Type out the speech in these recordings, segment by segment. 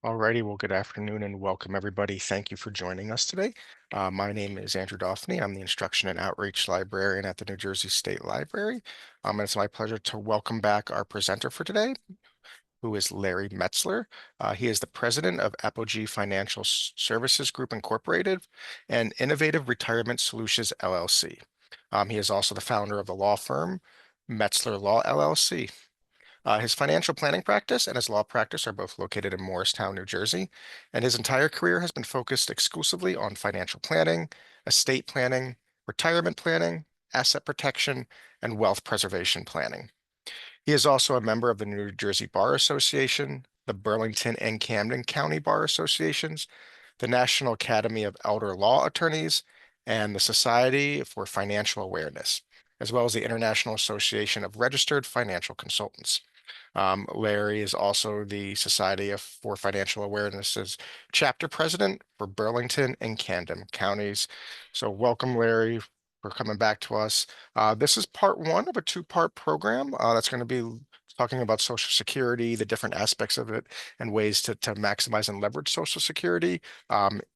Alrighty, well, good afternoon and welcome everybody. Thank you for joining us today. My name is Andrew Doffney. I'm the Instruction and Outreach Librarian at the New Jersey State Library. And it's my pleasure to welcome back our presenter for today, who is Larry Metzler. He is the president of Apogee Financial Services Group Incorporated and Innovative Retirement Solutions LLC. He is also the founder of the law firm Metzler Law LLC. His financial planning practice and his law practice are both located in Morristown, New Jersey, and his entire career has been focused exclusively on financial planning, estate planning, retirement planning, asset protection, and wealth preservation planning. He is also a member of the New Jersey Bar Association, the Burlington and Camden County Bar Associations, the National Academy of Elder Law Attorneys, and the Society for Financial Awareness, as well as the International Association of Registered Financial Consultants. Larry is also the for Financial Awareness's chapter president for Burlington and Camden counties. So welcome, Larry, for coming back to us. This is part one of a two-part program that's going to be talking about Social Security, the different aspects of it, and ways to maximize and leverage Social Security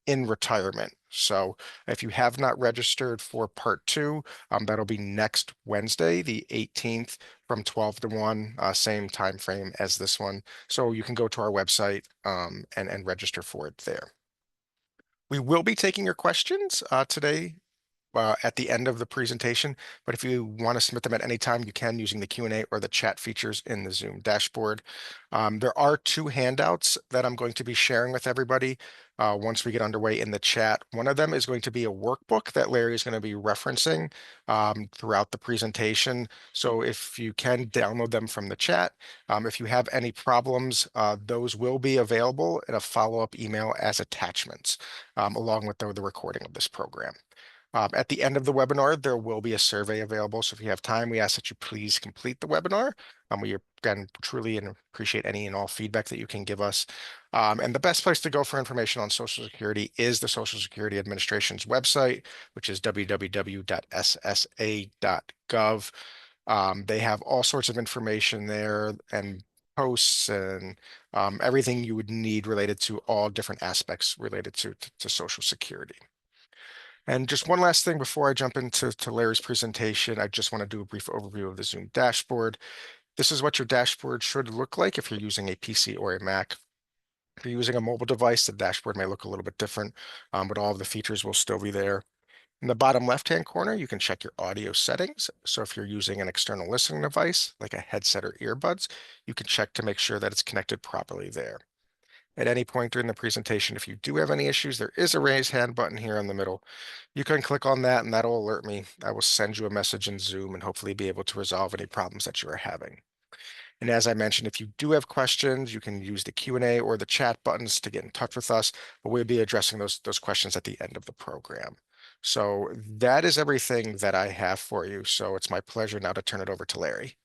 in retirement. So if you have not registered for part two, that'll be next Wednesday, the 18th from 12 to 1, same time frame as this one. So you can go to our website and register for it there. We will be taking your questions today at the end of the presentation, but if you want to submit them at any time, you can using the Q&A or the chat features in the Zoom dashboard. There are two handouts that I'm going to be sharing with everybody once we get underway in the chat. One of them is going to be a workbook that Larry is going to be referencing throughout the presentation. So if you can download them from the chat, if you have any problems, those will be available in a follow-up email as attachments, along with the recording of this program. At the end of the webinar, there will be a survey available. So if you have time, we ask that you please complete the webinar. We again truly appreciate any and all feedback that you can give us. And the best place to go for information on Social Security is the Social Security Administration's website, which is www.ssa.gov. They have all sorts of information there and posts and everything you would need related to all different aspects related to Social Security. And just one last thing before I jump into Larry's presentation, I just want to do a brief overview of the Zoom dashboard. This is what your dashboard should look like if you're using a PC or a Mac. If you're using a mobile device, the dashboard may look a little bit different, but all of the features will still be there. In the bottom left-hand corner, you can check your audio settings. So if you're using an external listening device, like a headset or earbuds, you can check to make sure that it's connected properly there. At any point during the presentation, if you do have any issues, there is a raise hand button here in the middle. You can click on that and that'll alert me. I will send you a message in Zoom and hopefully be able to resolve any problems that you are having. And as I mentioned, if you do have questions, you can use the Q&A or the chat buttons to get in touch with us, but we'll be addressing those questions at the end of the program. So that is everything that I have for you. So it's my pleasure now to turn it over to Larry.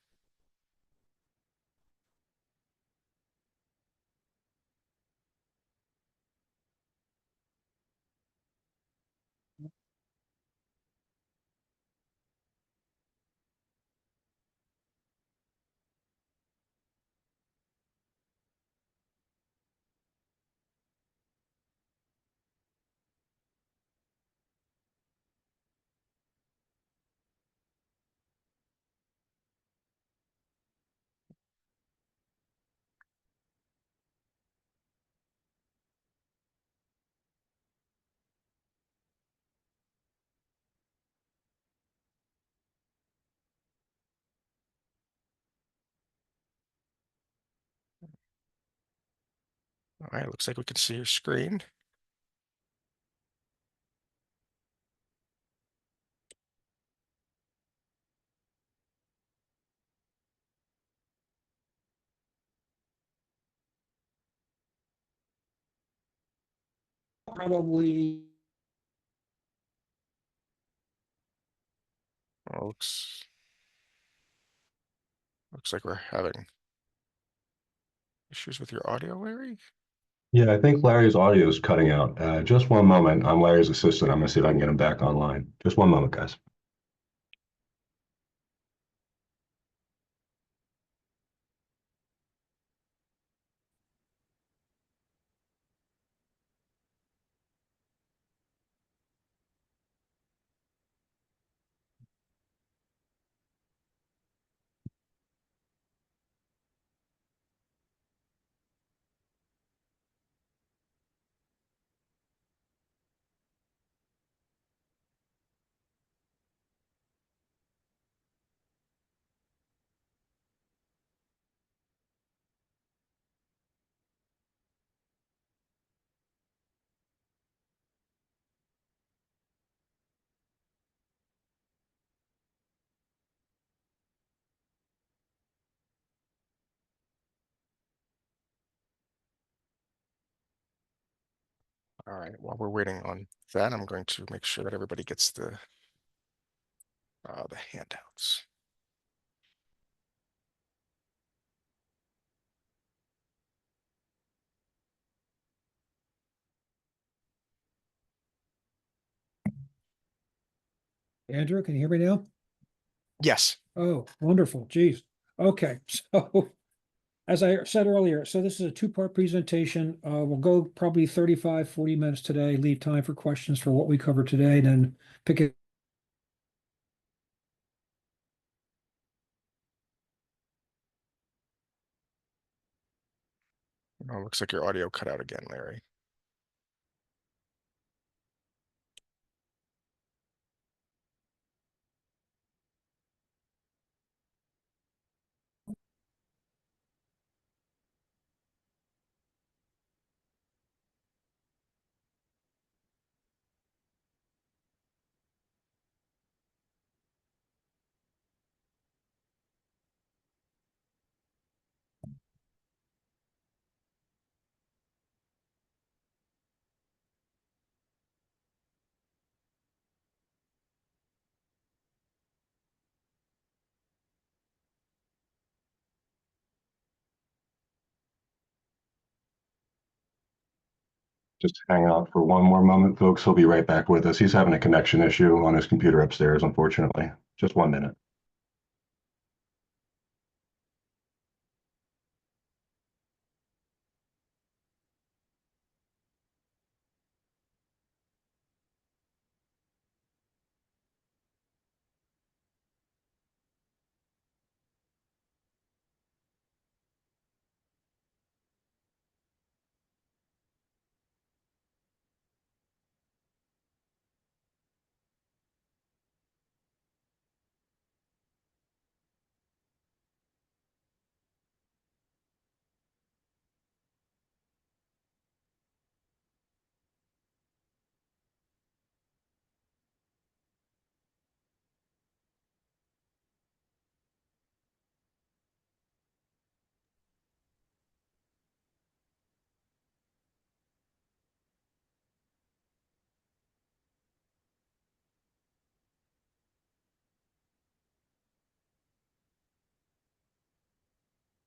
All right, looks like we can see your screen. Probably. Well, looks like we're having issues with your audio, Larry. Yeah, I think Larry's audio is cutting out. Just one moment. I'm Larry's assistant. I'm going to see if I can get him back online. Just one moment, guys. All right, while we're waiting on that, I'm going to make sure that everybody gets the handouts. Andrew, can you hear me now? Yes. Oh, wonderful. Geez. Okay. So as I said earlier, so this is a two-part presentation. We'll go probably 35, 40 minutes today, leave time for questions for what we covered today, then pick it. Oh, looks like your audio cut out again, Larry. Just hang out for one more moment, folks. He'll be right back with us. He's having a connection issue on his computer upstairs, unfortunately. Just 1 minute.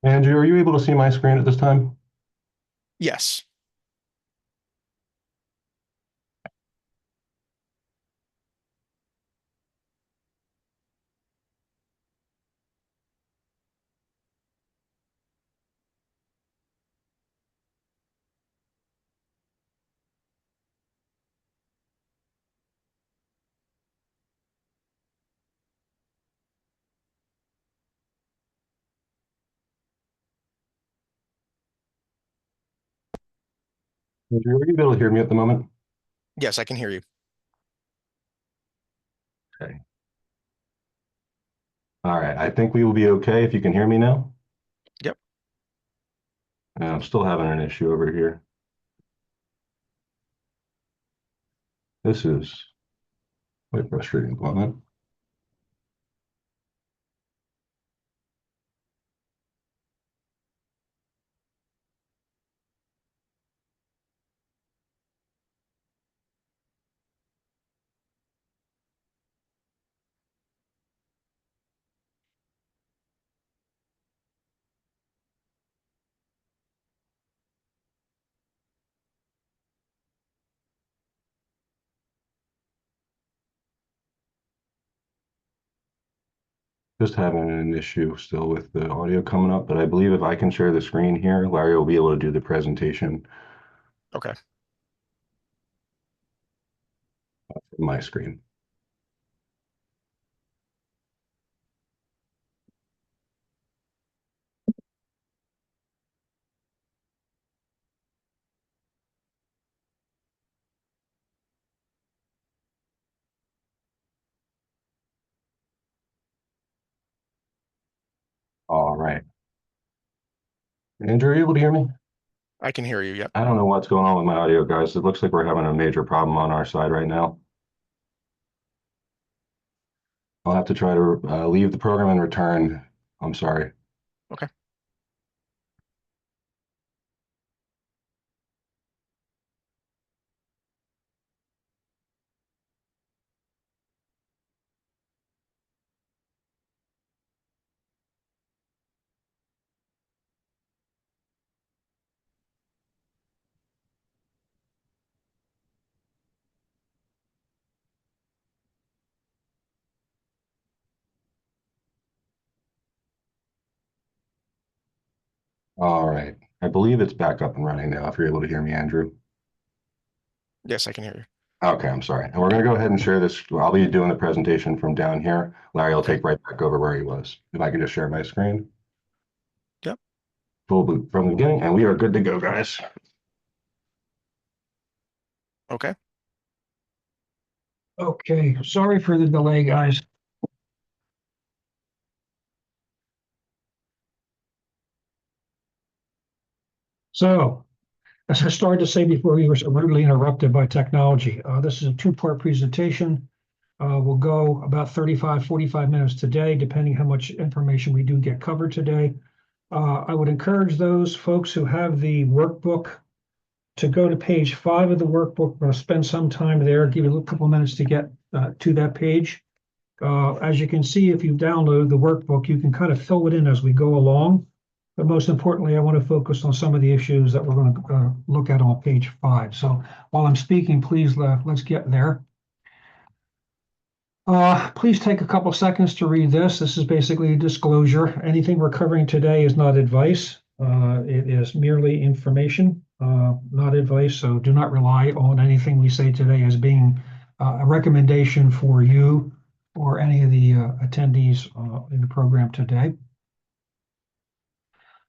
Andrew, are you able to see my screen at this time? Yes. Andrew, are you able to hear me at the moment? Yes, I can hear you. Okay. All right. I think we will be okay if you can hear me now. Yep. I'm still having an issue over here. This is quite frustrating at the moment. Just having an issue still with the audio coming up, but I believe if I can share the screen here, Larry will be able to do the presentation Okay. from my screen. All right. Andrew, are you able to hear me? I can hear you. Yep. I don't know what's going on with my audio, guys. It looks like we're having a major problem on our side right now. I'll have to try to leave the program and return. I'm sorry. Okay. All right. I believe it's back up and running now, if you're able to hear me, Andrew. Yes, I can hear you. Okay, I'm sorry. And we're going to go ahead and share this. I'll be doing the presentation from down here. Larry will Okay. take right back over where he was. If I can just share my screen, Yep. full boot from the beginning, and we are good to go, guys. Okay. Okay, sorry for the delay, guys. So, as I started to say before we were so rudely interrupted by technology, this is a two-part presentation. We'll go about 35, 45 minutes today, depending how much information we do get covered today. I would encourage those folks who have the workbook to go to page 5 of the workbook. We'll spend some time there, give you a couple minutes to get to that page. As you can see, if you download the workbook, you can kind of fill it in as we go along. But most importantly, I want to focus on some of the issues that we're going to look at on page 5. So while I'm speaking, please let's get there. Please take a couple seconds to read this. This is basically a disclosure. Anything we're covering today is not advice. It is merely information, not advice. So do not rely on anything we say today as being a recommendation for you or any of the attendees in the program today.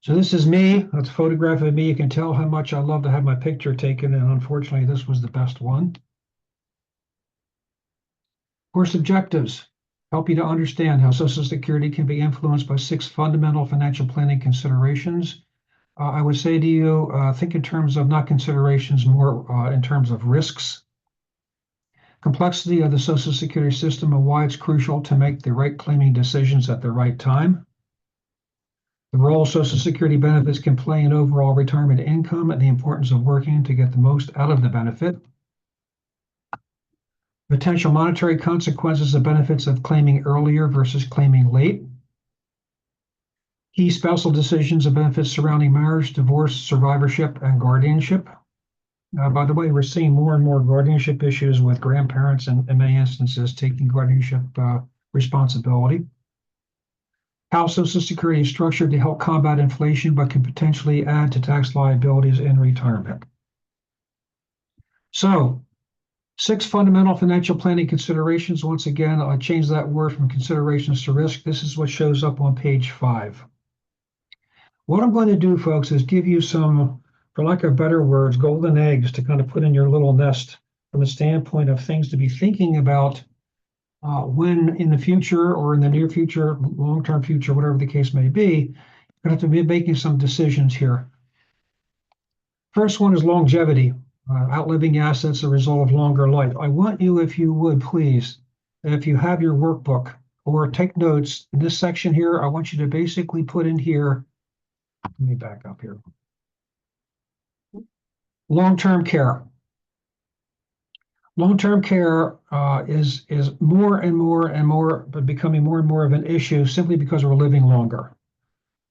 So this is me. That's a photograph of me. You can tell how much I love to have my picture taken, and unfortunately, this was the best one. Course objectives help you to understand how Social Security can be influenced by 6 fundamental financial planning considerations. I would say to you, think in terms of not considerations, more in terms of risks. Complexity of the Social Security system and why it's crucial to make the right claiming decisions at the right time. The role Social Security benefits can play in overall retirement income and the importance of working to get the most out of the benefit. Potential monetary consequences of benefits of claiming earlier versus claiming late. Key spousal decisions of benefits surrounding marriage, divorce, survivorship, and guardianship. By the way, we're seeing more and more guardianship issues with grandparents and in many instances taking guardianship responsibility. How Social Security is structured to help combat inflation but can potentially add to tax liabilities in retirement. So, 6 fundamental financial planning considerations. Once again, I changed that word from considerations to risk. This is what shows up on page 5. What I'm going to do, folks, is give you some, for lack of better words, golden eggs to kind of put in your little nest from the standpoint of things to be thinking about when in the future or in the near future, long-term future, whatever the case may be, you're going to have to be making some decisions here. First one is longevity. Outliving assets as a result of longer life. I want you, if you would, please, if you have your workbook or take notes in this section here, I want you to basically put in here, let me back up here, long-term care. Long-term care is more and more and more, but becoming more and more of an issue simply because we're living longer.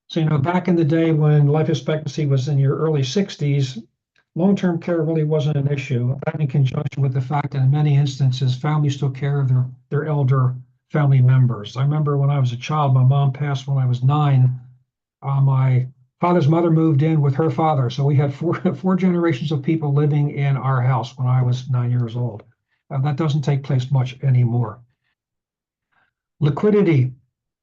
So, back in the day when life expectancy was in your early 60s, long-term care really wasn't an issue. That in conjunction with the fact that in many instances, families took care of their elder family members. I remember when I was a child, my mom passed when I was 9. My father's mother moved in with her father. So we had four generations of people living in our house when I was 9 years old. That doesn't take place much anymore. Liquidity.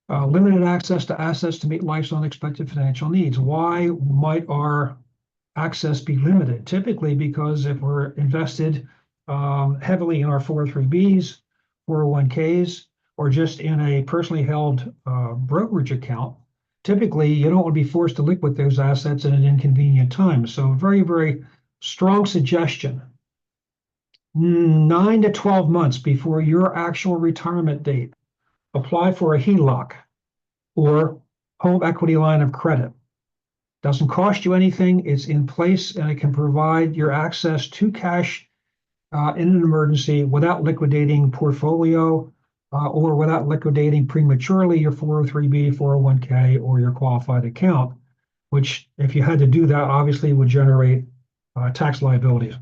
Limited access to assets to meet life's unexpected financial needs. Why might our access be limited? Typically because if we're invested heavily in our 403Bs, 401Ks, or just in a personally held brokerage account, typically you don't want to be forced to liquidate those assets at an inconvenient time. So very, very strong suggestion. 9 to 12 months before your actual retirement date, apply for a HELOC or home equity line of credit. Doesn't cost you anything. It's in place and it can provide your access to cash in an emergency without liquidating portfolio or without liquidating prematurely your 403B, 401K, or your qualified account, which if you had to do that, obviously would generate tax liabilities.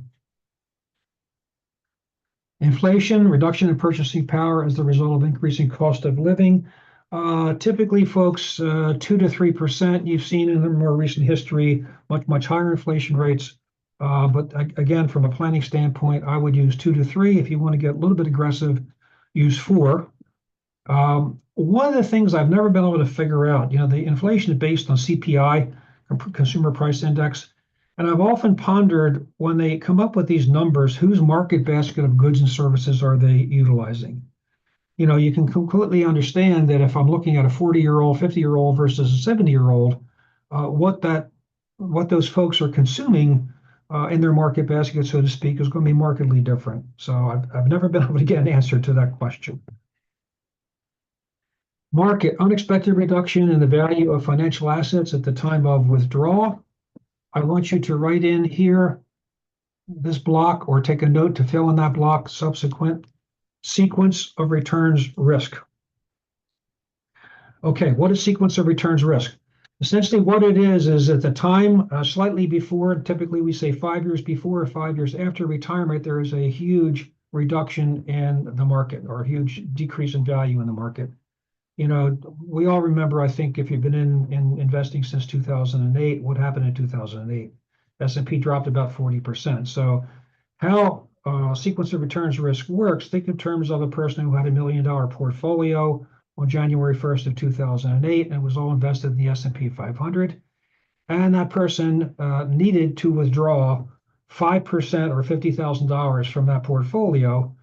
Inflation, reduction in purchasing power as the result of increasing cost of living. Typically, folks, 2 to 3%. You've seen in the more recent history much higher inflation rates. But again, from a planning standpoint, I would use 2 to 3. If you want to get a little bit aggressive, use 4. One of the things I've never been able to figure out, the inflation is based on CPI, Consumer Price Index, and I've often pondered when they come up with these numbers, whose market basket of goods and services are they utilizing? You can completely understand that if I'm looking at a 40-year-old, 50-year-old versus a 70-year-old, what those folks are consuming in their market basket, so to speak, is going to be markedly different. So I've never been able to get an answer to that question. Market, unexpected reduction in the value of financial assets at the time of withdrawal. I want you to write in here this block or take a note to fill in that block, subsequent sequence of returns risk. Okay, what is sequence of returns risk? Essentially what it is at the time, slightly before, typically we say 5 years before or 5 years after retirement, there is a huge reduction in the market or a huge decrease in value in the market. We all remember, I think, if you've been in investing since 2008, what happened in 2008? S&P dropped about 40%. So how sequence of returns risk works, think in terms of a person who had $1 million portfolio on January 1st of 2008 and was all invested in the S&P 500. And that person needed to withdraw 5% or $50,000 from that portfolio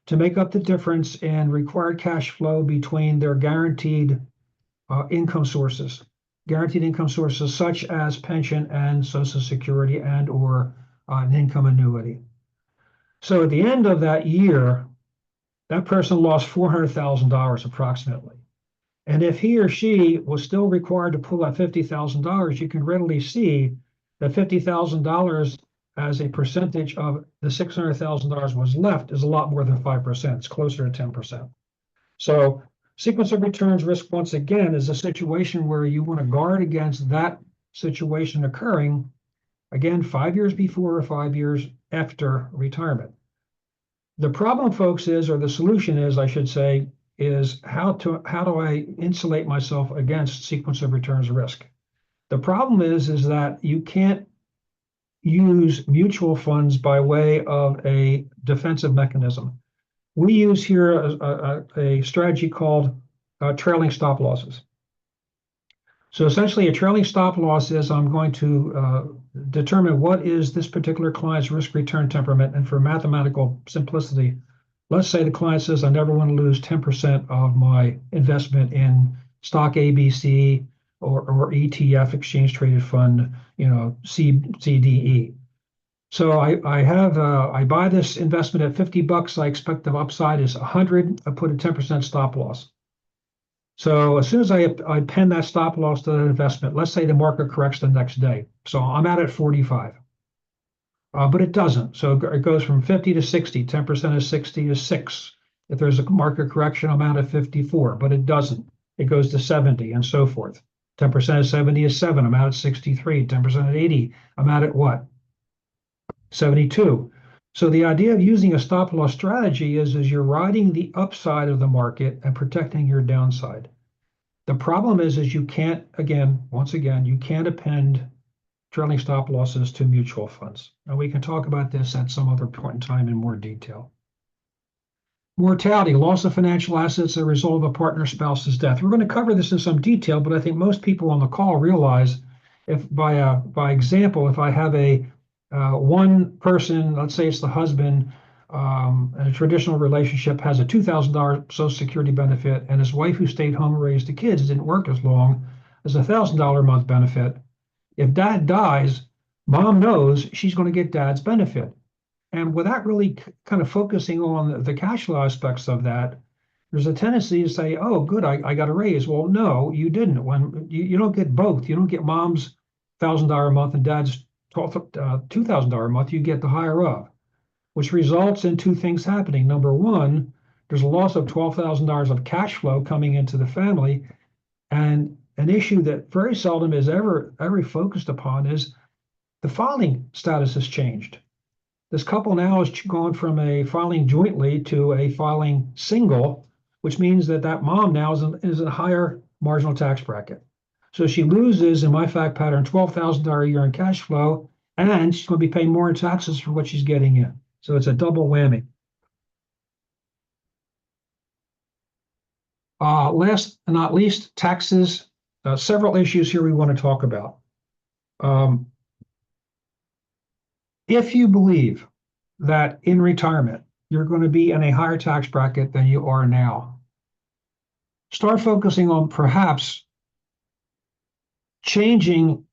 to make up the difference in required cash flow between their guaranteed income sources. Guaranteed income sources such as pension and Social Security and or an income annuity. So at the end of that year, that person lost $400,000 approximately. And if he or she was still required to pull out $50,000, you can readily see that $50,000 as a percentage of the $600,000 was left is a lot more than 5%. It's closer to 10%. So sequence of returns risk, once again, is a situation where you want to guard against that situation occurring, again, 5 years before or 5 years after retirement. The problem, folks, or the solution is, I should say, is how do I insulate myself against sequence of returns risk? The problem is that you can't use mutual funds by way of a defensive mechanism. We use here a strategy called trailing stop losses. So essentially, a trailing stop loss is I'm going to determine what is this particular client's risk return temperament. And for mathematical simplicity, let's say the client says, I never want to lose 10% of my investment in stock ABC or ETF, exchange traded fund, CDE. So I buy this investment at $50. I expect the upside is 100. I put a 10% stop loss. So as soon as I pen that stop loss to that investment, let's say the market corrects the next day. So I'm out at 45. But it doesn't. So it goes from 50 to 60. 10% of 60 is 6. If there's a market correction, I'm out at 54. But it doesn't. It goes to 70 and so forth. 10% of 70 is 7. I'm out at 63. 10% of 80, I'm out at what? 72. So the idea of using a stop loss strategy is you're riding the upside of the market and protecting your downside. The problem is you can't, once again, you can't append trailing stop losses to mutual funds. And we can talk about this at some other point in time in more detail. Mortality, loss of financial assets as a result of a partner spouse's death. We're going to cover this in some detail, but I think most people on the call realize if by example, if I have one person, let's say it's the husband, in a traditional relationship has a $2,000 Social Security benefit, and his wife who stayed home and raised the kids didn't work as long as a $1,000 a month benefit. If dad dies, mom knows she's going to get dad's benefit. And without really kind of focusing on the cash flow aspects of that, there's a tendency to say, oh, good, I got a raise. Well, no, you didn't. When you don't get both. You don't get mom's $1,000 a month and dad's $2,000 a month. You get the higher of, which results in two things happening. Number one, there's a loss of $12,000 of cash flow coming into the family. And an issue that very seldom is ever focused upon is the filing status has changed. This couple now has gone from a filing jointly to a filing single, which means that that mom now is in a higher marginal tax bracket. So she loses, in my fact pattern, $12,000 a year in cash flow, and she's going to be paying more in taxes for what she's getting in. So it's a double whammy. Last and not least, taxes. Several issues here we want to talk about. If you believe that in retirement you're going to be in a higher tax bracket than you are now, start focusing on perhaps changing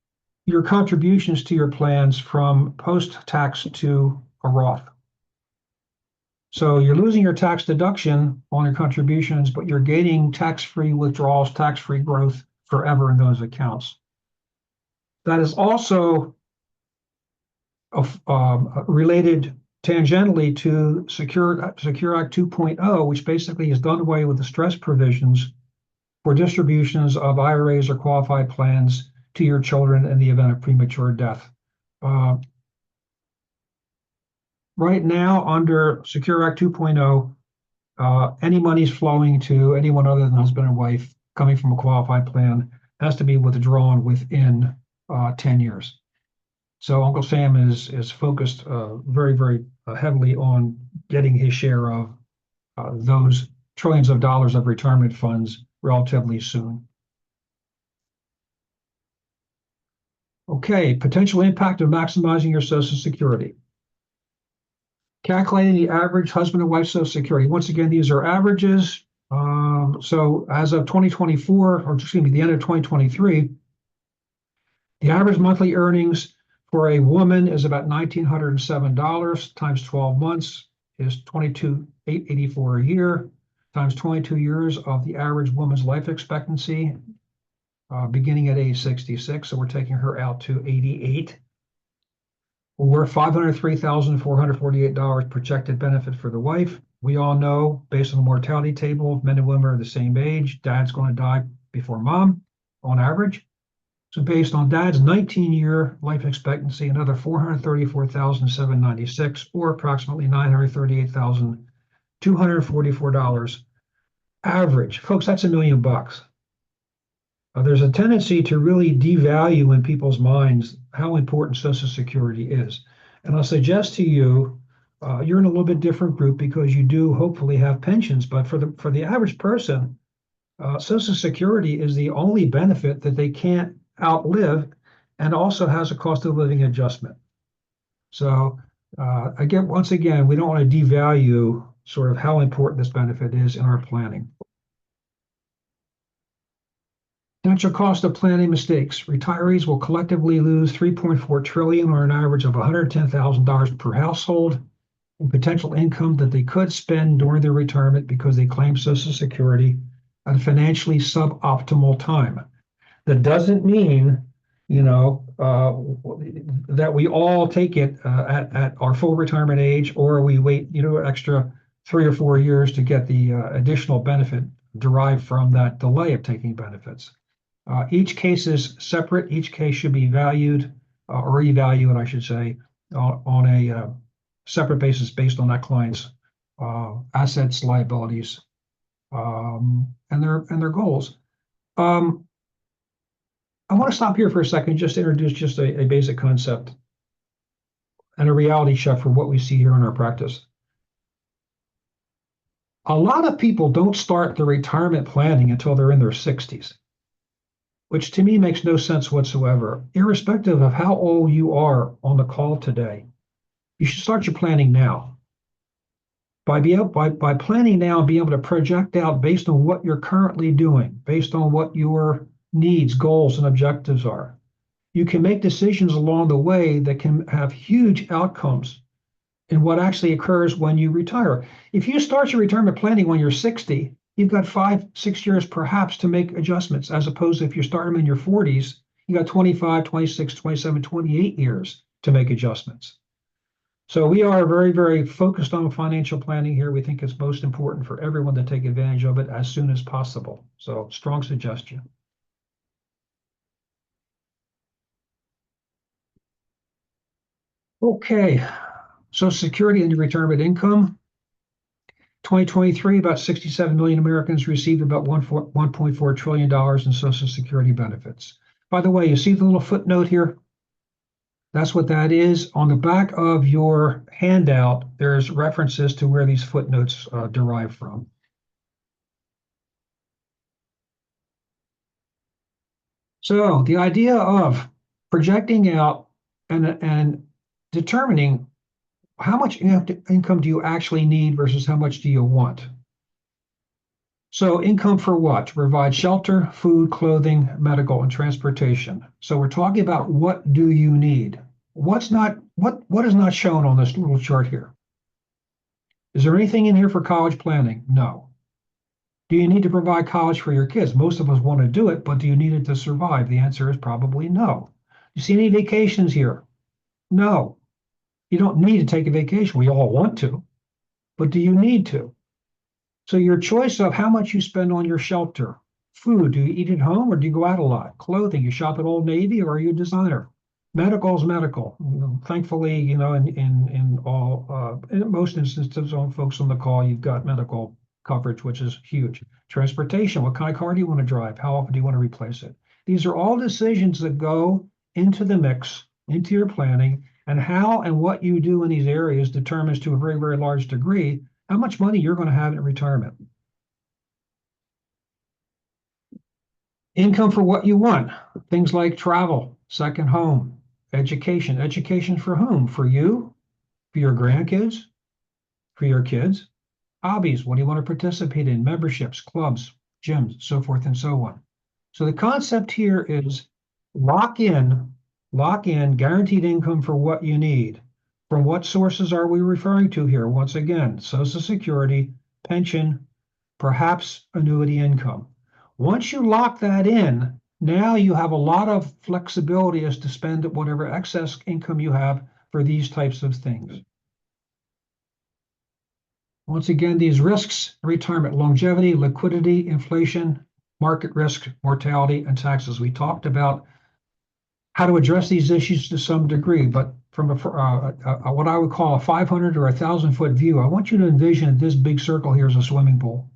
your contributions to your plans from post-tax to a Roth. So you're losing your tax deduction on your contributions, but you're gaining tax-free withdrawals, tax-free growth forever in those accounts. That is also related tangentially to Secure Act 2.0, which basically has done away with the stress provisions for distributions of IRAs or qualified plans to your children in the event of premature death. Right now, under Secure Act 2.0, any monies flowing to anyone other than husband and wife coming from a qualified plan has to be withdrawn within 10 years. So Uncle Sam is focused very, very heavily on getting his share of those trillions of dollars of retirement funds relatively soon. Okay, potential impact of maximizing your Social Security. Calculating the average husband and wife Social Security. Once again, these are averages. So as of 2024, or excuse me, the end of 2023, the average monthly earnings for a woman is about $1,907 times 12 months is $22,884 a year times 22 years of the average woman's life expectancy, beginning at age 66. So we're taking her out to 88. Or $503,448 projected benefit for the wife. We all know, based on the mortality table, men and women are the same age. Dad's going to die before mom, on average. So based on dad's 19-year life expectancy, another $434,796, or approximately $938,244 average. Folks, that's $1 million. There's a tendency to really devalue in people's minds how important Social Security is. And I'll suggest to you, you're in a little bit different group because you do hopefully have pensions. But for the average person, Social Security is the only benefit that they can't outlive, and also has a cost of living adjustment. So once again, we don't want to devalue sort of how important this benefit is in our planning. Potential cost of planning mistakes. Retirees will collectively lose $3.4 trillion, or an average of $110,000 per household, in potential income that they could spend during their retirement because they claim Social Security at a financially suboptimal time. That doesn't mean, that we all take it at our full retirement age, or we wait, an extra 3 or 4 years to get the additional benefit derived from that delay of taking benefits. Each case is separate. Each case should be valued or evaluated, I should say, on a separate basis based on that client's assets, liabilities, and their goals. I want to stop here for a second, just to introduce just a basic concept and a reality check for what we see here in our practice. A lot of people don't start their retirement planning until they're in their 60s. Which to me makes no sense whatsoever. Irrespective of how old you are on the call today, you should start your planning now. By planning now and being able to project out based on what you're currently doing, based on what your needs, goals, and objectives are, you can make decisions along the way that can have huge outcomes in what actually occurs when you retire. If you start your retirement planning when you're 60, you've got 5-6 years perhaps to make adjustments, as opposed to if you start them in your 40s, you got 25, 26, 27, 28 years to make adjustments. So we are very, very focused on financial planning here. We think it's most important for everyone to take advantage of it as soon as possible. So strong suggestion. Okay, Social Security and your retirement income. 2023, about 67 million Americans received about $1.4 trillion in Social Security benefits. By the way, you see the little footnote here? That's what that is. On the back of your handout, there's references to where these footnotes derive from. So the idea of projecting out and determining how much income do you actually need versus how much do you want? So income for what? To provide shelter, food, clothing, medical, and transportation. So we're talking about what do you need? What is not shown on this little chart here? Is there anything in here for college planning? No. Do you need to provide college for your kids? Most of us want to do it, but do you need it to survive? The answer is probably no. You see any vacations here? No. You don't need to take a vacation. We all want to, but do you need to? So your choice of how much you spend on your shelter, food, do you eat at home or do you go out a lot? Clothing, you shop at Old Navy or are you a designer? Medical is medical. Thankfully, in most instances, on folks on the call, you've got medical coverage, which is huge. Transportation, what kind of car do you want to drive? How often do you want to replace it? These are all decisions that go into the mix, into your planning, and how and what you do in these areas determines to a very, very large degree how much money you're going to have in retirement. Income for what you want. Things like travel, second home, education. Education for whom? For you, for your grandkids, for your kids. Hobbies, what do you want to participate in? Memberships, clubs, gyms, so forth and so on. So the concept here is lock in guaranteed income for what you need. From what sources are we referring to here? Once again, Social Security, pension, perhaps annuity income. Once you lock that in, now you have a lot of flexibility as to spend whatever excess income you have for these types of things. Once again, these risks, retirement, longevity, liquidity, inflation, market risk, mortality, and taxes. We talked about how to address these issues to some degree, but from what I would call a 500 or 1,000-foot view, I want you to envision this big circle here as a swimming pool.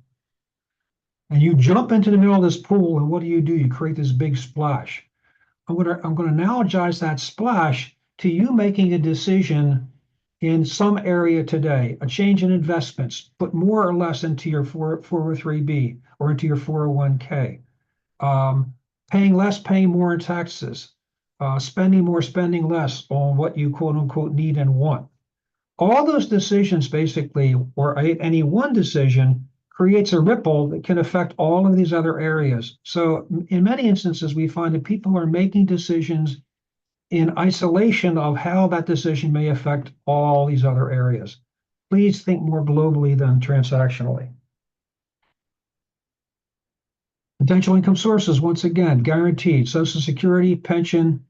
And you jump into the middle of this pool, and what do? You create this big splash. I'm going to analogize that splash to you making a decision in some area today, a change in investments, put more or less into your 403B or into your 401k, paying less, paying more in taxes, spending more, spending less on what you quote unquote need and want. All those decisions basically, or any one decision, creates a ripple that can affect all of these other areas. So in many instances, we find that people are making decisions in isolation of how that decision may affect all these other areas. Please think more globally than transactionally. Potential income sources, once again, guaranteed: Social Security, pension,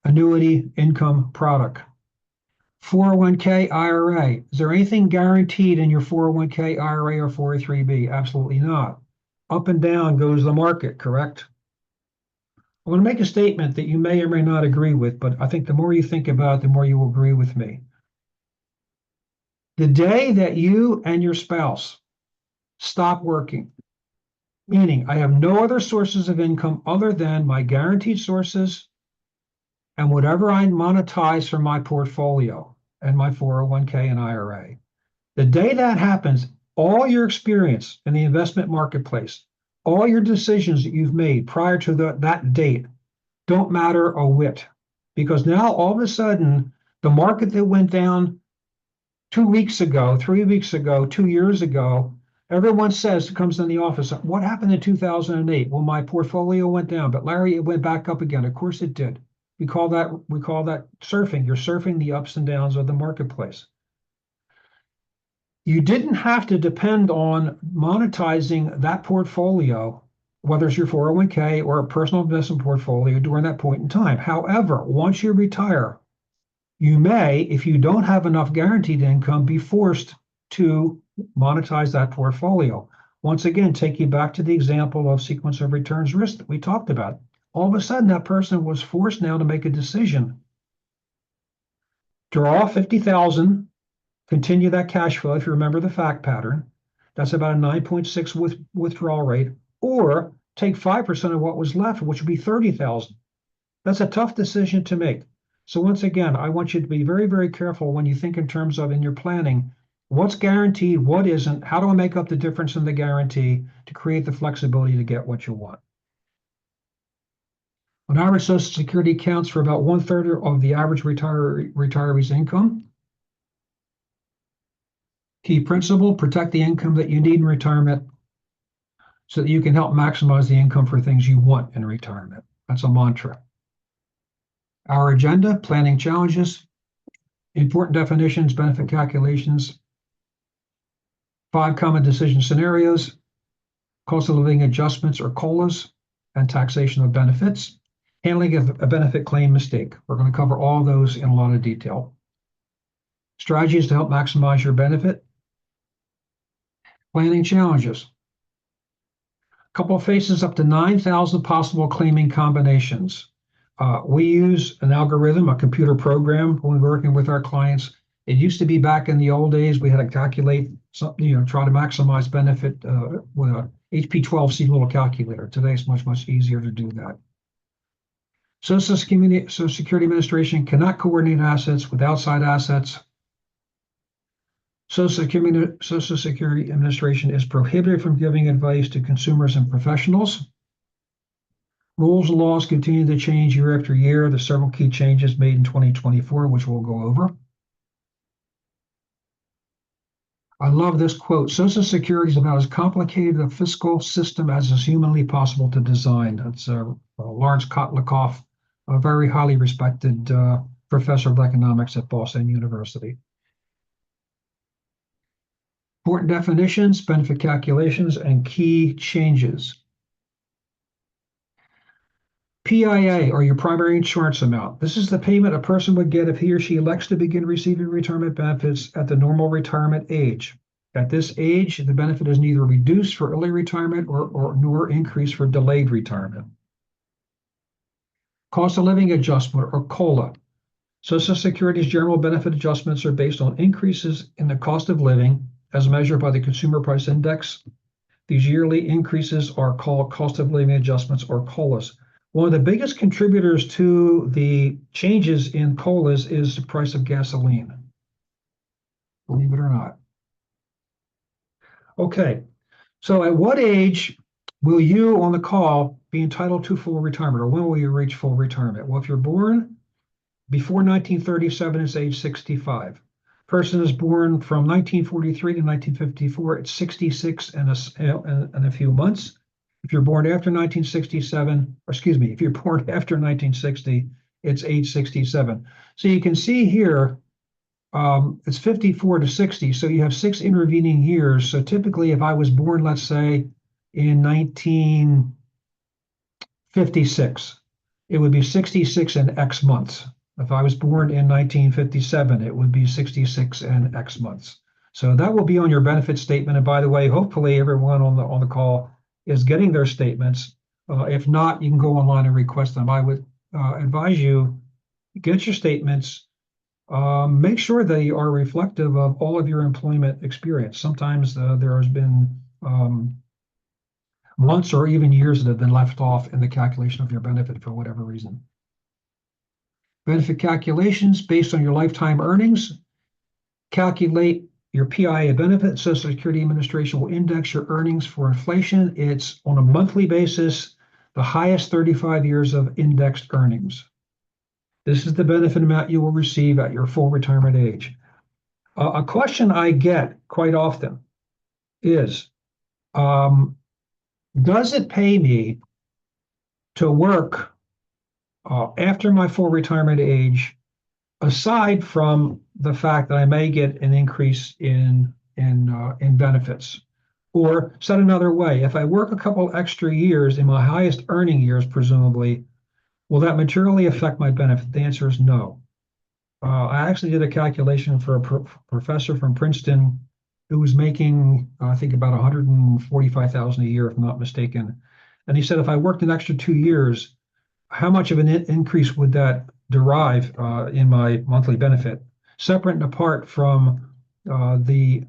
annuity, income, product. 401k, IRA. Is there anything guaranteed in your 401k, IRA, or 403b? Absolutely not. Up and down goes the market, correct? I'm going to make a statement that you may or may not agree with, but I think the more you think about it, the more you will agree with me. The day that you and your spouse stop working, meaning I have no other sources of income other than my guaranteed sources and whatever I monetize from my portfolio and my 401k and IRA. The day that happens, all your experience in the investment marketplace, all your decisions that you've made prior to that date don't matter a whit, because now all of a sudden the market that went down 2 weeks ago, 3 weeks ago, 2 years ago, everyone says, comes in the office, what happened in 2008? Well, my portfolio went down, but Larry, it went back up again. Of course it did. We call that surfing. You're surfing the ups and downs of the marketplace. You didn't have to depend on monetizing that portfolio, whether it's your 401k or a personal investment portfolio during that point in time. However, once you retire, you may, if you don't have enough guaranteed income, be forced to monetize that portfolio. Once again, take you back to the example of sequence of returns risk that we talked about. All of a sudden, that person was forced now to make a decision. Draw 50,000 continue that cash flow if you remember the fact pattern. That's about a 9.6 withdrawal rate, or take 5% of what was left, which would be 30,000. That's a tough decision to make. So once again, I want you to be very, very careful when you think in terms of in your planning, what's guaranteed, what isn't, how do I make up the difference in the guarantee to create the flexibility to get what you want? On average, Social Security accounts for about 1/3 of the average retiree's income. Key principle, protect the income that you need in retirement so that you can help maximize the income for things you want in retirement. That's a mantra. Our agenda, planning challenges, important definitions, benefit calculations, 5 common decision scenarios, cost of living adjustments or COLAs, and taxation of benefits, handling a benefit claim mistake. We're going to cover all those in a lot of detail. Strategies to help maximize your benefit, planning challenges. A couple of faces up to 9,000 possible claiming combinations. We use an algorithm, a computer program when we're working with our clients. It used to be back in the old days, we had to calculate something, try to maximize benefit with a HP12C little calculator. Today it's much, much easier to do that. Social Security Administration cannot coordinate assets with outside assets. Social Security Administration is prohibited from giving advice to consumers and professionals. Rules and laws continue to change year after year. There's several key changes made in 2024, which we'll go over. I love this quote. Social Security is about as complicated a fiscal system as is humanly possible to design. That's Lawrence Kotlikoff, a very highly respected professor of economics at Boston University. Important definitions, benefit calculations, and key changes. PIA, or your primary insurance amount. This is the payment a person would get if he or she elects to begin receiving retirement benefits at the normal retirement age. At this age, the benefit is neither reduced for early retirement nor increased for delayed retirement. Cost of living adjustment, or COLA. Social Security's general benefit adjustments are based on increases in the cost of living as measured by the Consumer Price Index. These yearly increases are called cost of living adjustments, or COLAs. One of the biggest contributors to the changes in COLAs is the price of gasoline, believe it or not. Okay, so at what age will you on the call be entitled to full retirement, or when will you reach full retirement? Well, if you're born before 1937, it's age 65. Person is born from 1943 to 1954, it's 66 and a few months. If you're born after 1967, or excuse me, if you're born after 1960, it's age 67. So you can see here, it's 54 to 60. So you have 6 intervening years. So typically, if I was born, let's say, in 1956, it would be 66 and X months. If I was born in 1957, it would be 66 and X months. So that will be on your benefit statement. And by the way, hopefully everyone on the call is getting their statements. If not, you can go online and request them. I would advise you, get your statements. Make sure they are reflective of all of your employment experience. Sometimes there has been months or even years that have been left off in the calculation of your benefit for whatever reason. Benefit calculations based on your lifetime earnings. Calculate your PIA benefit. Social Security Administration will index your earnings for inflation. It's on a monthly basis, the highest 35 years of indexed earnings. This is the benefit amount you will receive at your full retirement age. A question I get quite often is, does it pay me to work after my full retirement age, aside from the fact that I may get an increase in benefits? Or said another way, if I work a couple extra years in my highest earning years, presumably, will that materially affect my benefit? The answer is no. I actually did a calculation for a professor from Princeton who was making, I think, about $145,000 a year, if I'm not mistaken. And he said, if I worked an extra 2 years, how much of an increase would that derive in my monthly benefit, separate and apart from the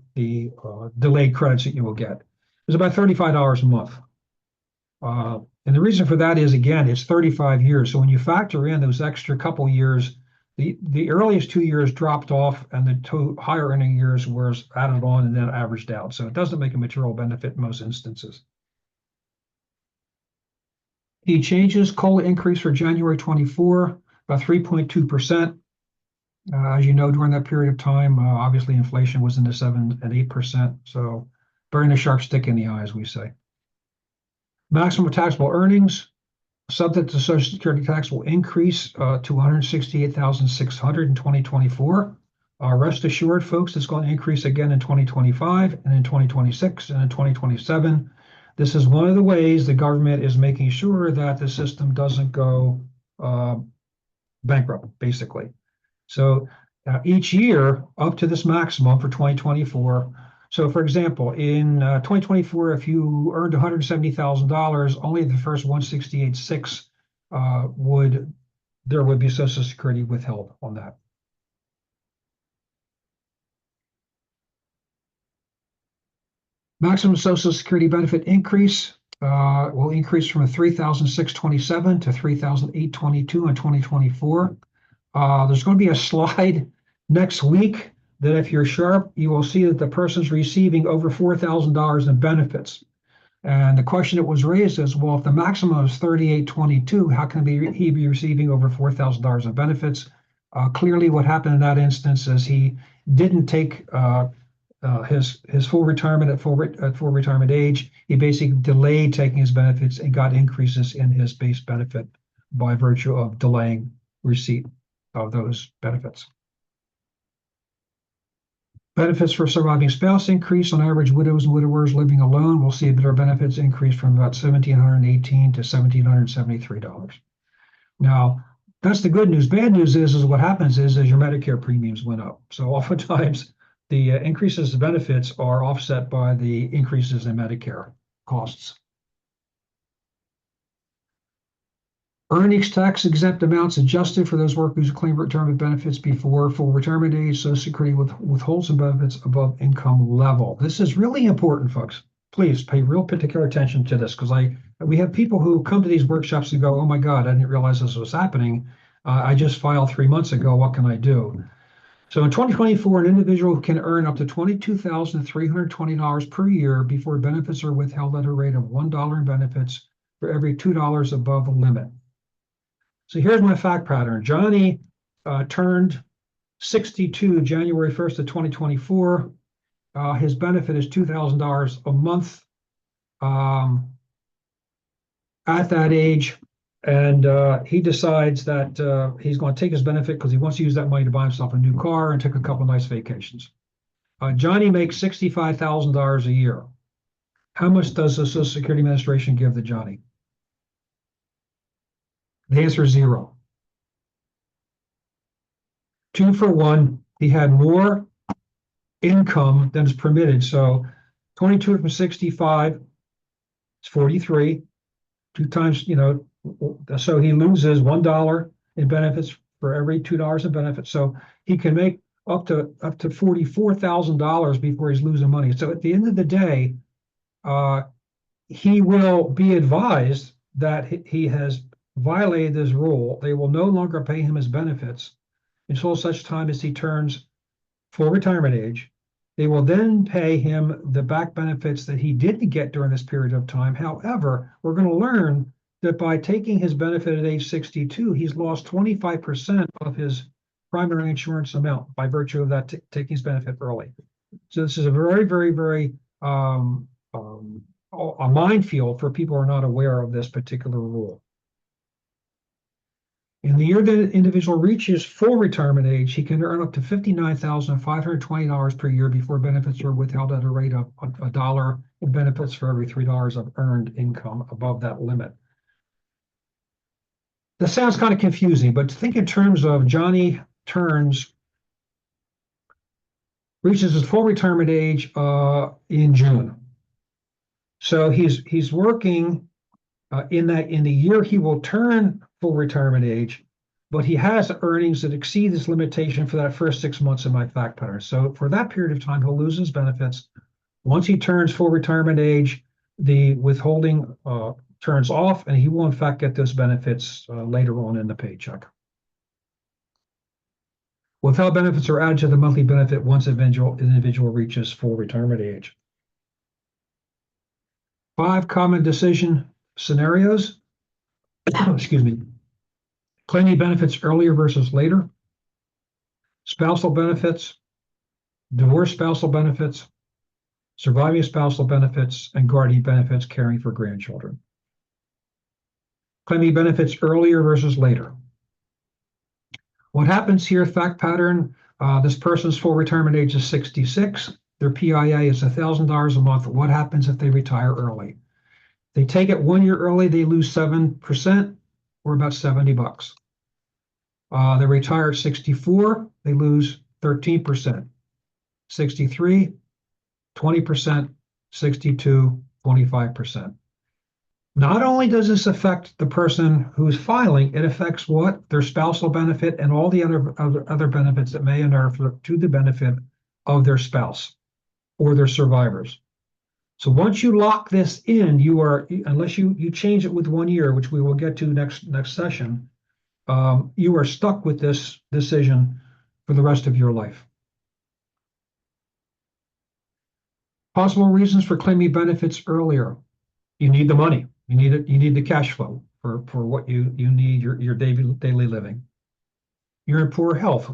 delayed credits that you will get. It's about $35 a month. And the reason for that is, again, it's 35 years. So when you factor in those extra couple years, the earliest 2 years dropped off and the two higher earning years was added on and then averaged out. So it doesn't make a material benefit in most instances. Key changes: COLA increase for January 24, about 3.2%. As you know, during that period of time, obviously inflation was in the 7 and 8%. So burning a sharp stick in the eye, as we say. Maximum taxable earnings, subject to Social Security tax, will increase to $168,600 in 2024. Rest assured, folks, it's going to increase again in 2025 and in 2026 and in 2027. This is one of the ways the government is making sure that the system doesn't go bankrupt, basically. So each year up to this maximum for 2024. So for example, in 2024, if you earned $170,000, only the first $168,600 there would be Social Security withheld on that. Maximum Social Security benefit increase will increase from $3,627 to $3,822 in 2024. There's going to be a slide next week that if you're sharp, you will see that the person's receiving over $4,000 in benefits. And the question that was raised is, well, if the maximum is $3,822, how can he be receiving over $4,000 in benefits? Clearly, what happened in that instance is he didn't take his full retirement at full retirement age. He basically delayed taking his benefits and got increases in his base benefit by virtue of delaying receipt of those benefits. Benefits for surviving spouse increase. On average, widows and widowers living alone will see their benefits increase from about $1,718 to $1,773. Now, that's the good news. Bad news is what happens is your Medicare premiums went up. So oftentimes, the increases in benefits are offset by the increases in Medicare costs. Earnings tax exempt amounts adjusted for those workers who claim retirement benefits before full retirement age. Social Security withholds some benefits above income level. This is really important, folks. Please pay real particular attention to this, because we have people who come to these workshops and go, "Oh my God, I didn't realize this was happening. I just filed 3 months ago. What can I do?" So in 2024, an individual can earn up to $22,320 per year before benefits are withheld at a rate of $1 in benefits for every $2 above the limit. So here's my fact pattern. Johnny turned 62 January 1st of 2024. His benefit is $2,000 a month at that age. And he decides that he's going to take his benefit because he wants to use that money to buy himself a new car and take a couple nice vacations. Johnny makes $65,000 a year. How much does the Social Security Administration give to Johnny? The answer is 0. 2 for 1. He had more income than is permitted. So 22 from 65 is 43. 2 times, so he loses $1 in benefits for every $2 in benefits. So he can make up to $44,000 before he's losing money. So at the end of the day, he will be advised that he has violated this rule. They will no longer pay him his benefits until such time as he turns full retirement age. They will then pay him the back benefits that he didn't get during this period of time. However, we're going to learn that by taking his benefit at age 62, he's lost 25% of his primary insurance amount by virtue of that taking his benefit early. So this is a very, very, very a minefield for people who are not aware of this particular rule. In the year the individual reaches full retirement age, he can earn up to $59,520 per year before benefits are withheld at a rate of $1 in benefits for every $3 of earned income above that limit. That sounds kind of confusing, but think in terms of Johnny reaches his full retirement age in June. So he's working in the year he will turn full retirement age. but he has earnings that exceed this limitation for that first 6 months of my fact pattern. So for that period of time, he'll lose his benefits. Once he turns full retirement age, the withholding turns off, and he will in fact get those benefits later on in the paycheck. Withheld benefits are added to the monthly benefit once an individual reaches full retirement age. 5 common decision scenarios. Excuse me. Claiming benefits earlier versus later. Spousal benefits. Divorce spousal benefits. Surviving spousal benefits, and guardian benefits caring for grandchildren. Claiming benefits earlier versus later. What happens here, fact pattern, this person's full retirement age is 66. Their PIA is $1,000 a month. What happens if they retire early? They take it 1 year early, they lose 7%, or about $70. They retire at 64, they lose 13%. 63, 20%, 62, 25%. Not only does this affect the person who's filing, it affects what? Their spousal benefit and all the other benefits that may inure to the benefit of their spouse or their survivors. So once you lock this in, you are, unless you change it with 1 year, which we will get to next session, you are stuck with this decision for the rest of your life. Possible reasons for claiming benefits earlier. You need the money. You need it. You need the cash flow for what you need your daily living. You're in poor health.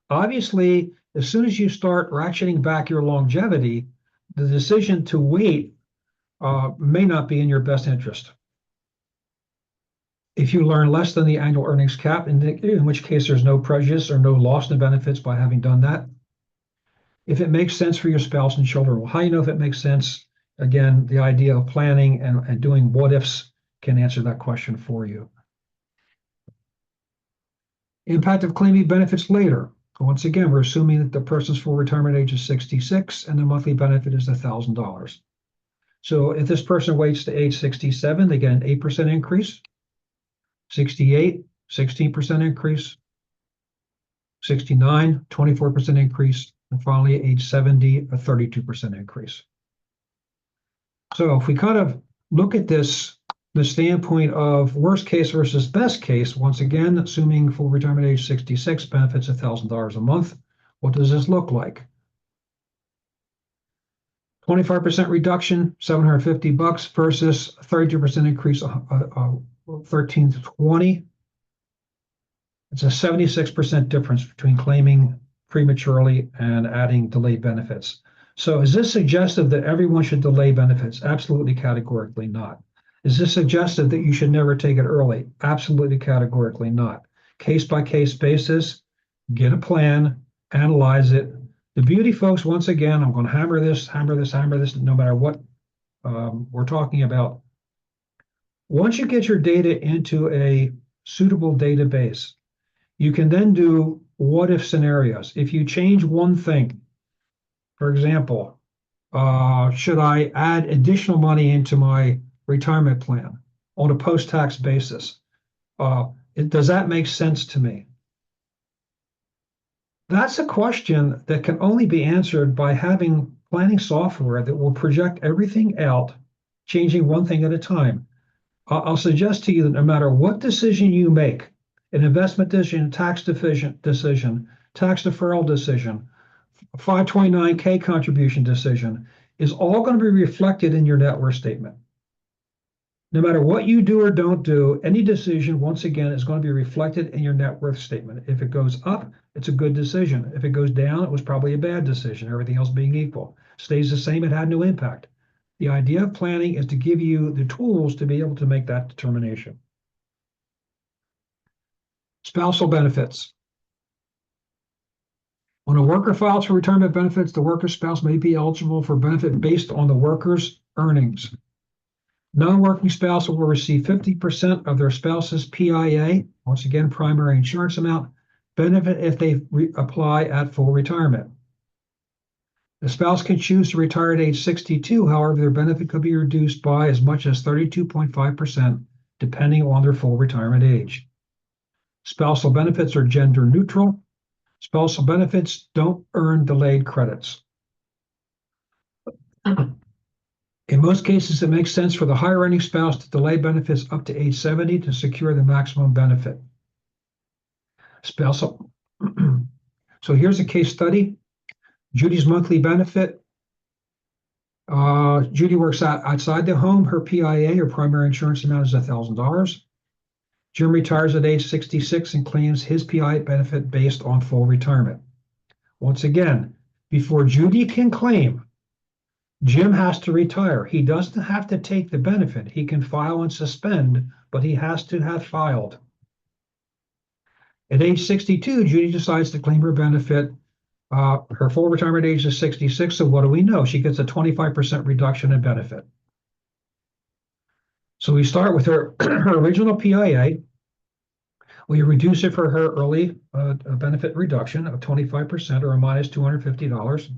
Obviously, as soon as you start ratcheting back your longevity, the decision to wait may not be in your best interest. If you learn less than the annual earnings cap, in which case there's no prejudice or no loss in benefits by having done that. If it makes sense for your spouse and children, well, how do you know if it makes sense? Again, the idea of planning and doing what ifs can answer that question for you. Impact of claiming benefits later. Once again, we're assuming that the person's full retirement age is 66 and the monthly benefit is $1,000. So if this person waits to age 67, they get an 8% increase. 68, 16% increase. 69, 24% increase. And finally, at age 70, a 32% increase. So if we kind of look at this, the standpoint of worst case versus best case, once again, assuming full retirement age 66, benefits $1,000 a month, what does this look like? 25% reduction, $750 versus 32% increase, 13 to 20. It's a 76% difference between claiming prematurely and adding delayed benefits. So is this suggestive that everyone should delay benefits? Absolutely, categorically not. Is this suggestive that you should never take it early? Absolutely, categorically not. Case by case basis, get a plan, analyze it. The beauty, folks, once again, I'm going to hammer this, no matter what we're talking about. Once you get your data into a suitable database, you can then do what if scenarios. If you change one thing, for example, should I add additional money into my retirement plan on a post-tax basis? Does that make sense to me? That's a question that can only be answered by having planning software that will project everything out, changing one thing at a time. I'll suggest to you that no matter what decision you make, an investment decision, tax decision, tax deferral decision, 529K contribution decision, is all going to be reflected in your net worth statement. No matter what you do or don't do, any decision, once again, is going to be reflected in your net worth statement. If it goes up, it's a good decision. If it goes down, it was probably a bad decision, everything else being equal. Stays the same, it had no impact. The idea of planning is to give you the tools to be able to make that determination. Spousal benefits. When a worker files for retirement benefits, the worker's spouse may be eligible for benefit based on the worker's earnings. Non-working spouse will receive 50% of their spouse's PIA, once again, primary insurance amount, benefit if they apply at full retirement. The spouse can choose to retire at age 62, however, their benefit could be reduced by as much as 32.5%, depending on their full retirement age. Spousal benefits are gender neutral. Spousal benefits don't earn delayed credits. In most cases, it makes sense for the higher earning spouse to delay benefits up to age 70 to secure the maximum benefit. Spousal. So here's a case study. Judy's monthly benefit. Judy works outside the home. Her PIA, or primary insurance amount, is $1,000. Jim retires at age 66 and claims his PIA benefit based on full retirement. Once again, before Judy can claim, Jim has to retire. He doesn't have to take the benefit. He can file and suspend, but he has to have filed. At age 62, Judy decides to claim her benefit. Her full retirement age is 66, so what do we know? She gets a 25% reduction in benefit. So we start with her, her original PIA. We reduce it for her early benefit reduction of 25%, or a minus $250.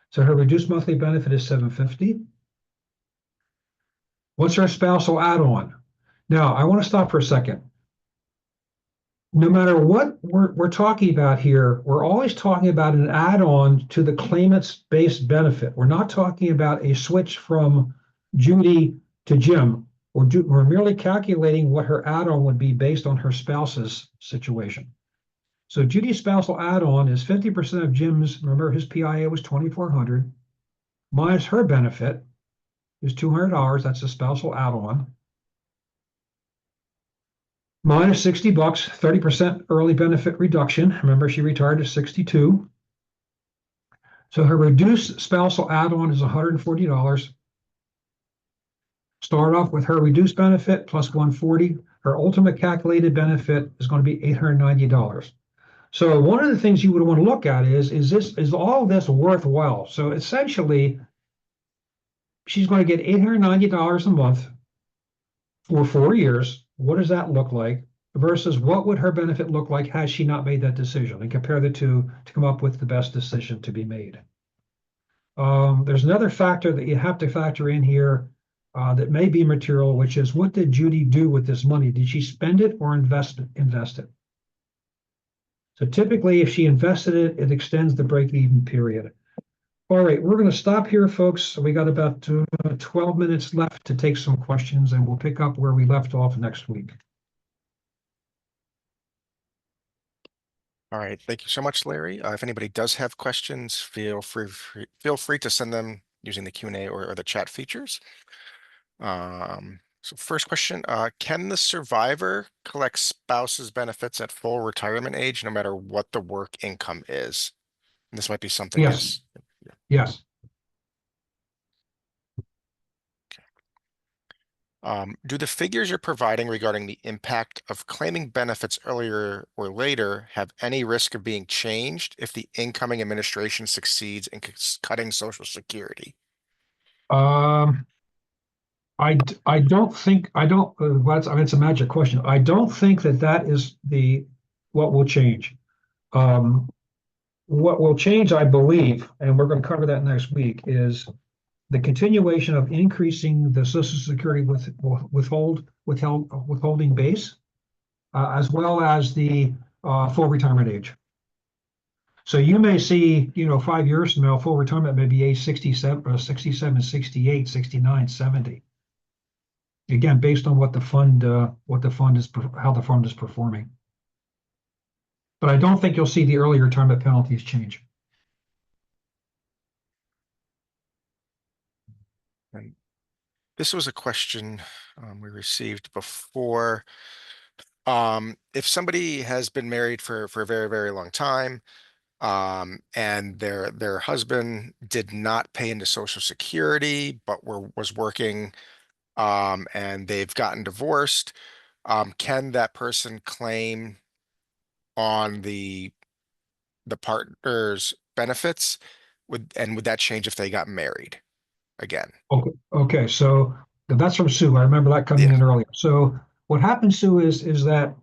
So her reduced monthly benefit is $750. What's her spousal add-on? Now, I want to stop for a second. No matter what we're talking about here, we're always talking about an add-on to the claimant's base benefit. We're not talking about a switch from Judy to Jim. We're merely calculating what her add-on would be based on her spouse's situation. So Judy's spousal add-on is 50% of Jim's, remember his PIA was $2,400, minus her benefit is $200, that's a spousal add-on, minus 60 bucks, 30% early benefit reduction. Remember, she retired at 62. So her reduced spousal add-on is $140. Start off with her reduced benefit plus 140. Her ultimate calculated benefit is going to be $890. So one of the things you would want to look at is all this worthwhile? So essentially, she's going to get $890 a month for 4 years. What does that look like? Versus what would her benefit look like had she not made that decision? And compare the two to come up with the best decision to be made. There's another factor that you have to factor in here that may be material, which is, what did Judy do with this money? Did she spend it or invest it? So typically, if she invested it, it extends the break-even period. All right, we're going to stop here, folks. We got about 12 minutes left to take some questions, and we'll pick up where we left off next week. All right, thank you so much, Larry. If anybody does have questions, feel free to send them using the Q&A or the chat features. So first question, can the survivor collect spouse's benefits at full retirement age, no matter what the work income is? And this might be something Yes. Yes. Do the figures you're providing regarding the impact of claiming benefits earlier or later have any risk of being changed if the incoming administration succeeds in cutting Social Security? I don't think, well, it's a magic question. I don't think that is what will change. What will change, I believe, and we're going to cover that next week, is the continuation of increasing the Social Security withholding base, as well as the full retirement age. So you may see, 5 years from now, full retirement may be age 67, 68, 69, 70. Again, based on how the fund is performing. But I don't think you'll see the early retirement penalties change. And this was a question we received before. If somebody has been married for a very, very long time, and their husband did not pay into Social Security, but was working, and they've gotten divorced, can that person claim on the partner's benefits? Would that change if they got married again? Okay. So that's from Sue. I remember that coming in earlier. So what happens, Sue, is that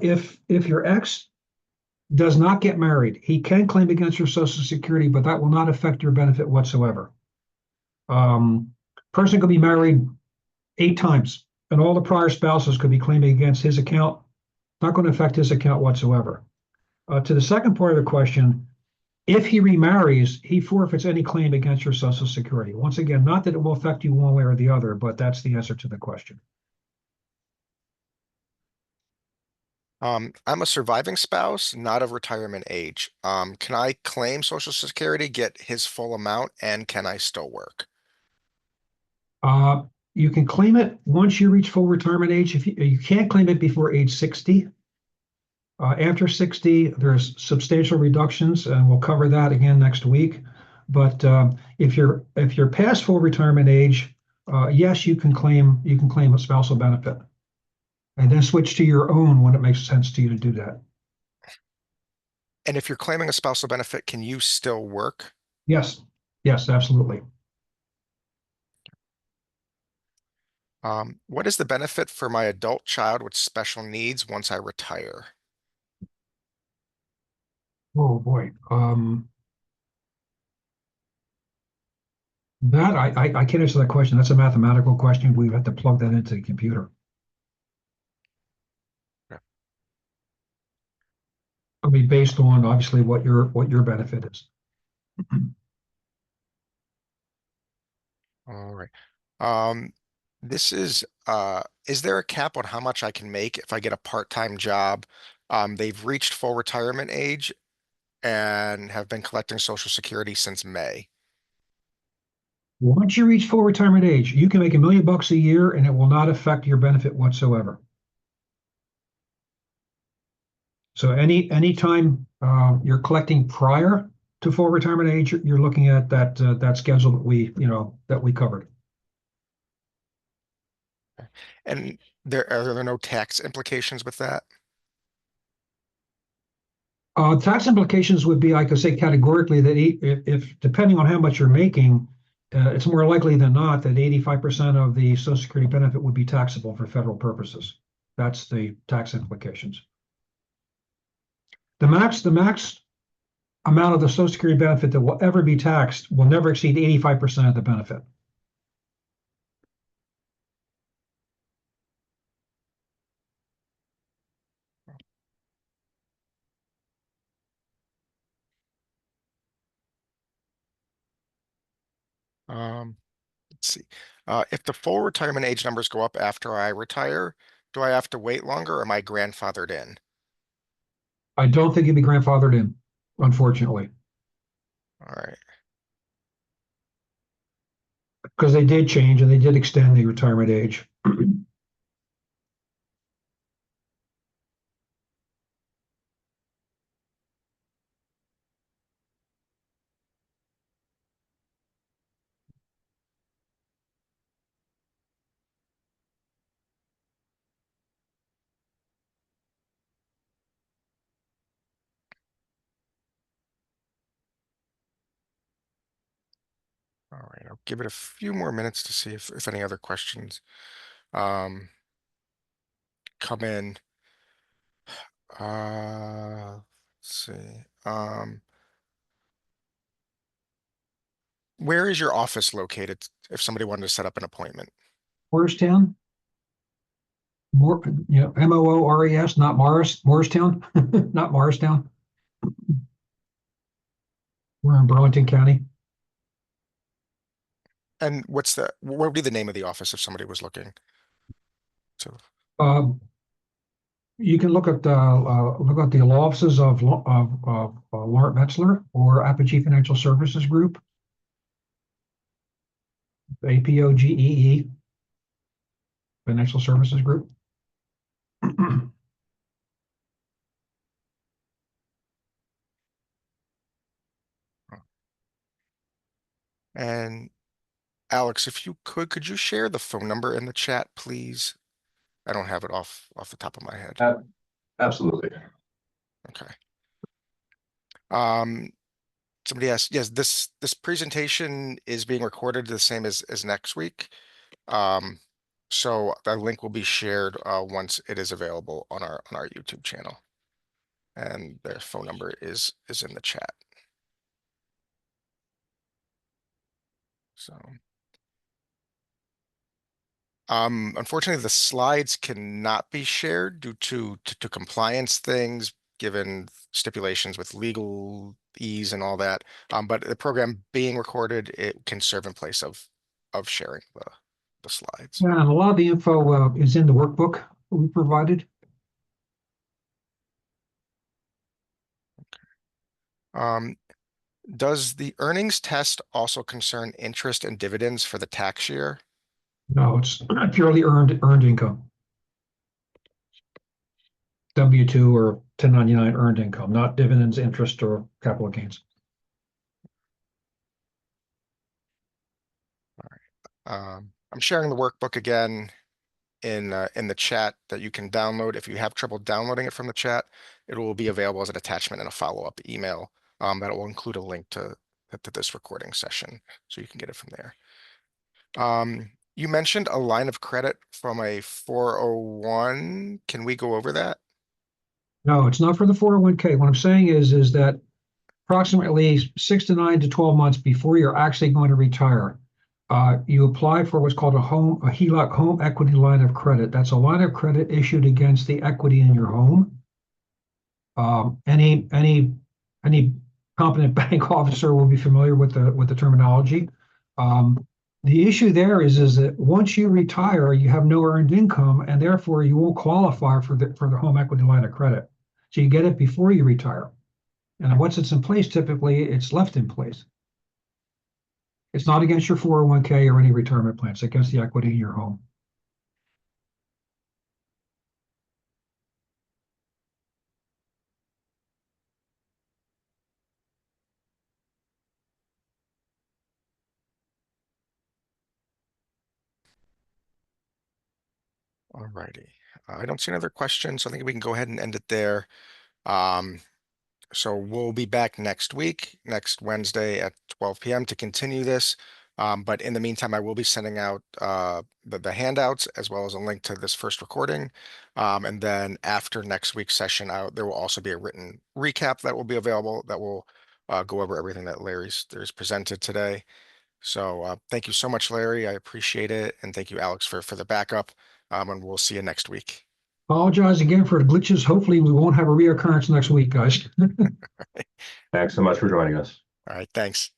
if your ex does not get married, he can claim against your Social Security, but that will not affect your benefit whatsoever. Person could be married 8 times, and all the prior spouses could be claiming against his account. not going to affect his account whatsoever. To the second part of the question, if he remarries, he forfeits any claim against your Social Security. Once again, not that it will affect you one way or the other, but that's the answer to the question. I'm a surviving spouse, not of retirement age. Can I claim Social Security, get his full amount, and can I still work? Uh, you can claim it once you reach full retirement age. If you can't claim it before age 60. After 60, there's substantial reductions, and we'll cover that again next week. But if you're past full retirement age, yes, you can claim a spousal benefit, and then switch to your own when it makes sense to you to do that. And if you're claiming a spousal benefit, can you still work? Yes, yes, absolutely. What is the benefit for my adult child with special needs once I retire? Oh boy. That I can't answer that question. That's a mathematical question. We have to plug that into the computer. Okay. It'll be based on obviously what your benefit is. All right. This is there a cap on how much I can make if I get a part-time job? They've reached full retirement age and have been collecting Social Security since May. Once you reach full retirement age, you can make $1 million a year and it will not affect your benefit whatsoever. So anytime you're collecting prior to full retirement age, you're looking at that schedule that we covered. And are there no tax implications with that? Tax implications would be, I could say categorically that if depending on how much you're making, it's more likely than not that 85% of the Social Security benefit would be taxable for federal purposes. That's the tax implications. The max amount of the Social Security benefit that will ever be taxed will never exceed 85% of the benefit. Um, let's see. If the full retirement age numbers go up after I retire, do I have to wait longer or am I grandfathered in? I don't think you'd be grandfathered in, unfortunately, All right. because they did change and they did extend the retirement age. All right. I'll give it a few more minutes to see if any other questions um, come in. Let's see. Where is your office located if somebody wanted to set up an appointment? Morristown, Moores, not Morristown, not Morristown. We're in Burlington County. And what would be the name of the office if somebody was looking? So, Um, you can look at the law offices of Larry Metzler or Apogee Financial Services Group, APOGEE Financial Services Group. and Alex, if you could you share the phone number in the chat, please? I don't have it off the top of my head. Uh, Absolutely. Okay. Um, Somebody asked, yes, this presentation is being recorded the same as next week. So the link will be shared once it is available on our YouTube channel. And their phone number is in the chat. So Unfortunately, the slides cannot be shared due to compliance things, given stipulations with legal ease and all that. But the program being recorded, it can serve in place of sharing the slides. Yeah, and a lot of the info is in the workbook we provided. Um, does the earnings test also concern interest and dividends for the tax year? No, it's purely earned income. W-2 or 1099 earned income, not dividends, interest, or capital gains. I'm sharing the workbook again in the chat that you can download. If you have trouble downloading it from the chat, it will be available as an attachment in a follow-up email that will include a link to this recording session, so you can get it from there. You mentioned a line of credit from a 401. Can we go over that? No, it's not for the 401k. What I'm saying is that approximately 6 to 9 to 12 months before you're actually going to retire, you apply for what's called a HELOC, home equity line of credit. That's a line of credit issued against the equity in your home. Any competent bank officer will be familiar with the terminology. The issue there is that once you retire, you have no earned income, and therefore you won't qualify for the home equity line of credit. So you get it before you retire. And once it's in place, typically it's left in place. It's not against your 401k or any retirement plan. It's against the equity in your home. All righty. I don't see any other questions, so I think we can go ahead and end it there. Um, So we'll be back next week, next Wednesday at 12 p.m. to continue this. But in the meantime, I will be sending out the handouts as well as a link to this first recording. And then after next week's session, there will also be a written recap that will be available that will go over everything that Larry's presented today. So thank you so much, Larry. I appreciate it. And thank you, Alex, for the backup. And we'll see you next week. Apologize again for the glitches. Hopefully we won't have a reoccurrence next week, guys. Thanks so much for joining us. All right, thanks.